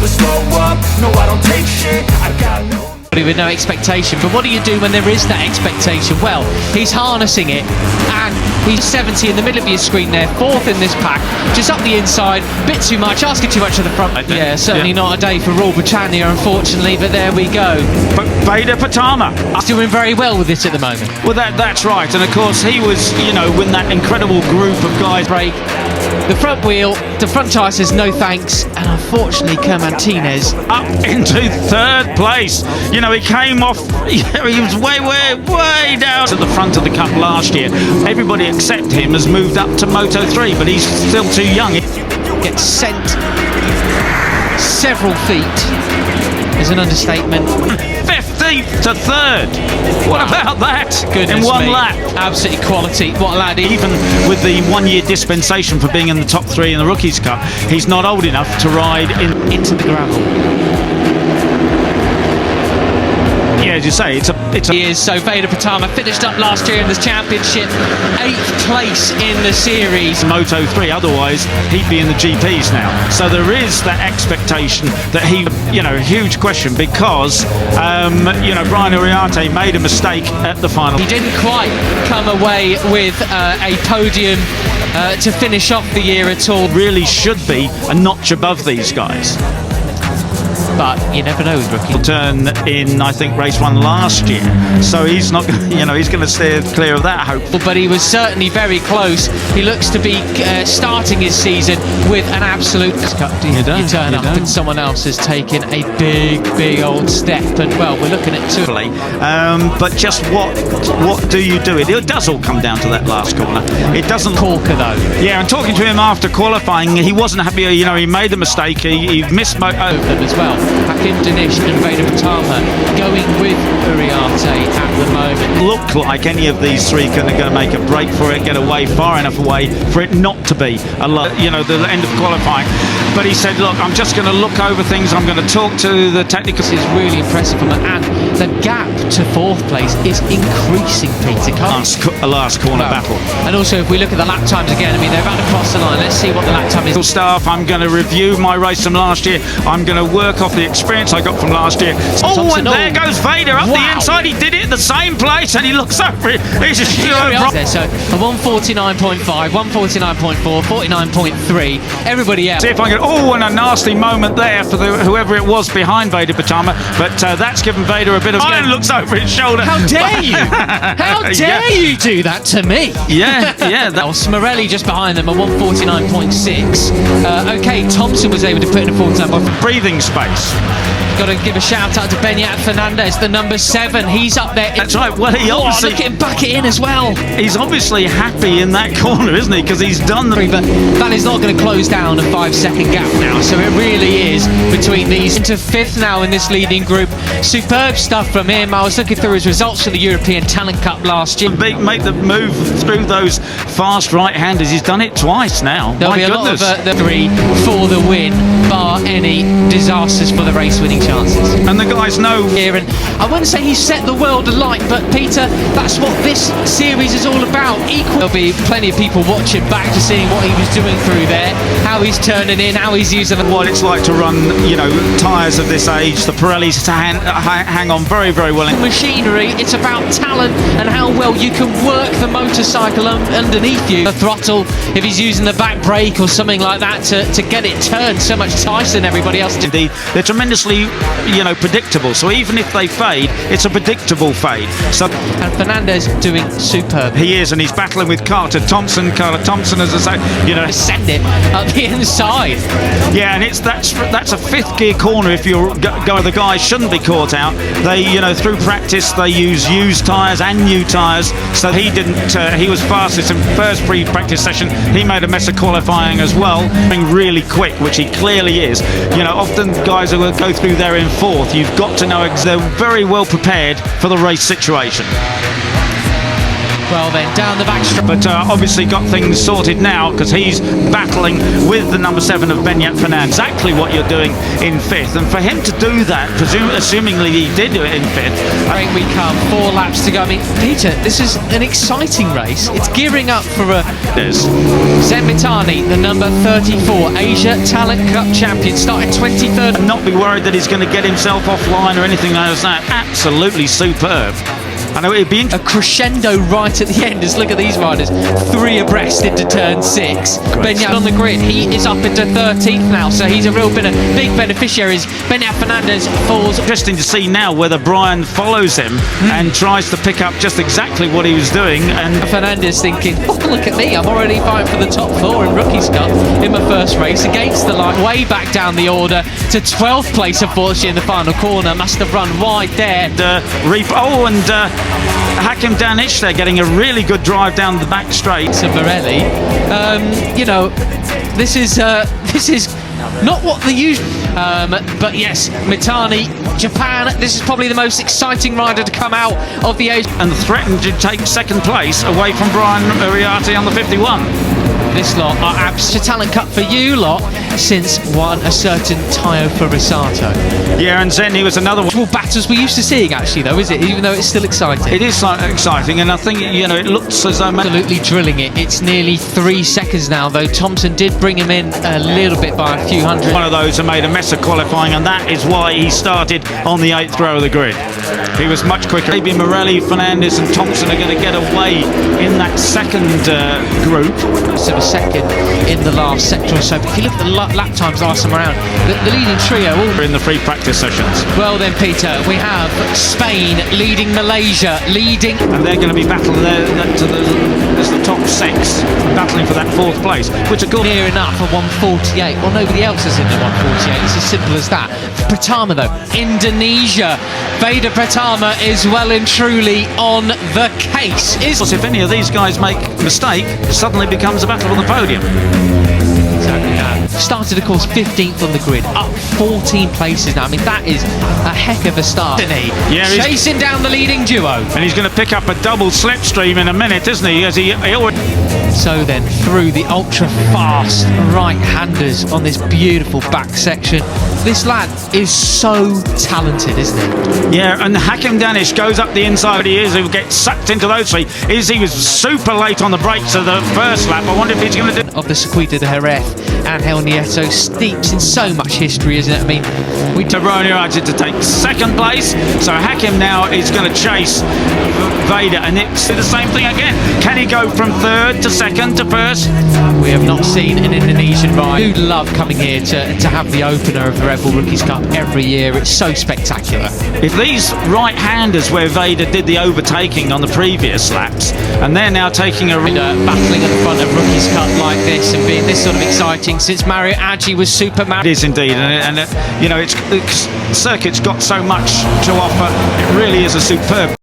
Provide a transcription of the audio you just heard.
never slow up, no I don't take shit, I got no... With no expectation, but what do you do when there is that expectation? Well, he's harnessing it, and he's 70 in the middle of your screen there, fourth in this pack, just up the inside, bit too much, asking too much of the front. Yeah, certainly not a day for Raw Britannia, unfortunately, but there we go. But Veda Pratama He's doing very well with it at the moment. Well, that's right, and of course he was, you know, with that incredible group of guys. Break. The front wheel, the front tyre says no thanks, and unfortunately Martinez up into third place. You know, he came off, he was way down at the front of the cup last year. Everybody except him has moved up to Moto 3, but he's still too young. Gets sent several feet is an understatement. 15th to third. What about that? Goodness in one me. lap. Absolutely quality. What a lad. Even with the 1 year dispensation for being in the top 3 in the Rookies Cup, he's not old enough to ride into the gravel. Yeah, as you say, it's a... He is. So Veda Pratama finished up last year in the championship, 8th place in the series. Moto 3, otherwise he'd be in the GPs now. So there is that expectation that he, you know, huge question because, you know, Brian Uriarte made a mistake at the final. He didn't quite come away with a podium to finish off the year at all. Really should be a notch above these guys. But you never know with rookie. Turn in, I think, race 1 last year, so he's not, you know, he's going to steer clear of that, hopefully. But he was certainly very close. He looks to be starting his season with an absolute... You turn up and someone else has taken a big old step, and well, we're looking at two. But just what do you do? It does all come down to that last corner. It doesn't... Corker, though. Yeah, and talking to him after qualifying, he wasn't happy, you know, he made a mistake, he missed... them as well. Hakim Dinesh and Veda Pratama going with Uriarte at the moment. Look like any of these three are going to make a break for it, get away far enough away for it not to be a lot, you know, the end of qualifying. But he said, look, I'm just going to look over things, I'm going to talk to the technical... This is really impressive from him, and the gap to 4th place is increasing, Peter. A last corner battle. And also, if we look at the lap times again, I mean, they're about to cross the line. Let's see what the lap time is. Staff, I'm going to review my race from last year. I'm going to work off the experience I got from last year. Oh, and there goes Veda up the inside. He did it at the same place, and he looks over it. He's a So a 149.5, 149.4, 49.3. Everybody else. See if I can. Oh, and a nasty moment there for whoever it was behind Veda Pratama. But that's given Veda a bit of. Iron looks over his shoulder. How dare you? How dare you do that to me? Yeah. Morelli just behind them at 149.6. Okay, Thompson was able to put in a 49.5. Breathing space. Got to give a shout out to Beñat Fernandez, the number 7. He's up there. That's right. Well, he obviously... look at him back it in as well. He's obviously happy in that corner, isn't he? Because he's done the... But that is not going to close down a 5-second gap now. So it really is between these. Into 5th now in this leading group. Superb stuff from him. I was looking through his results for the European Talent Cup last year. Make the move through those fast right-handers. He's done it twice now. There'll be a lot of the 3 for the win, bar any disasters for the race-winning chances. And the guys know here, and I wouldn't say he set the world alight, but Peter, that's what this series is all about. There'll be plenty of people watching back to seeing what he was doing through there, how he's turning in, how he's using what it's like to run, you know, tyres of this age. The Pirellis hang on very well. Machinery, it's about talent and how well you can work the motorcycle underneath you. The throttle, if he's using the back brake or something like that to get it turned so much tighter than everybody else. Indeed, they're tremendously, you know, predictable. So even if they fade, it's a predictable fade. So and Fernandez doing superb. He is, and he's battling with Carter Thompson, as I say, you know, send it up the inside. Yeah, and that's a 5th gear corner. If you're the guys shouldn't be caught out. They, you know, through practice they use used tyres and new tyres. So he didn't. He was fastest in first pre-practice session. He made a mess of qualifying as well, being really quick, which he clearly is. You know, often guys who will go through there in 4th, you've got to know they're very well prepared for the race situation. Well then, down the back straight. But obviously got things sorted now because he's battling with the number 7 of Benyat Fernand. Exactly what you're doing in 5th. And for him to do that, assumingly he did do it in 5th. Great we come, 4 laps to go. I mean, Peter, this is an exciting race. It's gearing up for a... Zen Mitani, the number 34 Asia Talent Cup champion, started 23rd. And not be worried that he's going to get himself offline or anything like that. Absolutely superb. I know it'd be a crescendo right at the end. Just look at these riders, 3 abreast into turn 6. Benyat on the grid, he is up into 13th now, so he's a real big beneficiary. Benyat Fernandez falls. Interesting to see now whether Brian follows him and tries to pick up just exactly what he was doing. And Fernandez thinking, oh, look at me, I'm already fighting for the top 4 in Rookies Cup in my first race against the line. Way back down the order to 12th place, unfortunately, in the final corner. Must have run wide there. Hakim Danish there getting a really good drive down the back straight. To Morelli, you know, this is not what the usual. But yes, Mitani, Japan. This is probably the most exciting rider to come out of the Asia and threatened to take 2nd place away from Brian Moriarty on the 51. This lot are absolute talent cut for you lot since won a certain Tayo Furisato. Yeah, and Zen, he was another one. Battles we're used to seeing, actually, though, is it? Even though it's still exciting. It is exciting, and I think, you know, it looks as though... Absolutely drilling it. It's nearly 3 seconds now, though. Thompson did bring him in a little bit by a few hundred. One of those who made a mess of qualifying, and that is why he started on the 8th row of the grid. He was much quicker. Maybe Morelli, Fernandez and Thompson are going to get away in that 2nd group. So a 2nd in the last sector or so. But if you look at the lap times last time around, the leading trio all in the free practice sessions. Well then, Peter, we have Spain leading Malaysia, leading, and they're going to be battling there as the top 6, battling for that 4th place, which are good. Near enough at 148. Well, nobody else is in the 148. It's as simple as that. Pratama though, Indonesia. Veda Pratama is well and truly on the case. If any of these guys make a mistake, it suddenly becomes a battle on the podium. Exactly that. Started, of course, 15th on the grid, up 14 places now. I mean, that is a heck of a start, isn't he? Yeah, chasing down the leading duo. And he's going to pick up a double slipstream in a minute, isn't he? As he already... So then, through the ultra-fast right-handers on this beautiful back section. This lad is so talented, isn't he? Yeah, and Hakim Danish goes up the inside. He'll get sucked into those 3. He was super late on the brakes of the first lap. I wonder if he's going to do... Of the Circuito de Jerez and El Nieto, steeps in so much history, isn't it? I mean, we Moriarty to take 2nd place, so Hakim now is going to chase Veda, and it's the same thing again. Can he go from 3rd to 2nd to 1st? We have not seen an Indonesian rider. Who love coming here to have the opener of the Red Bull Rookies Cup every year. It's so spectacular. If these right-handers where Veda did the overtaking on the previous laps, and they're now taking a battling at the front of Rookies Cup like this and being this sort of exciting since Mario Aggi was Super Mario. It is indeed, and you know, the circuit's got so much to offer. It really is a superb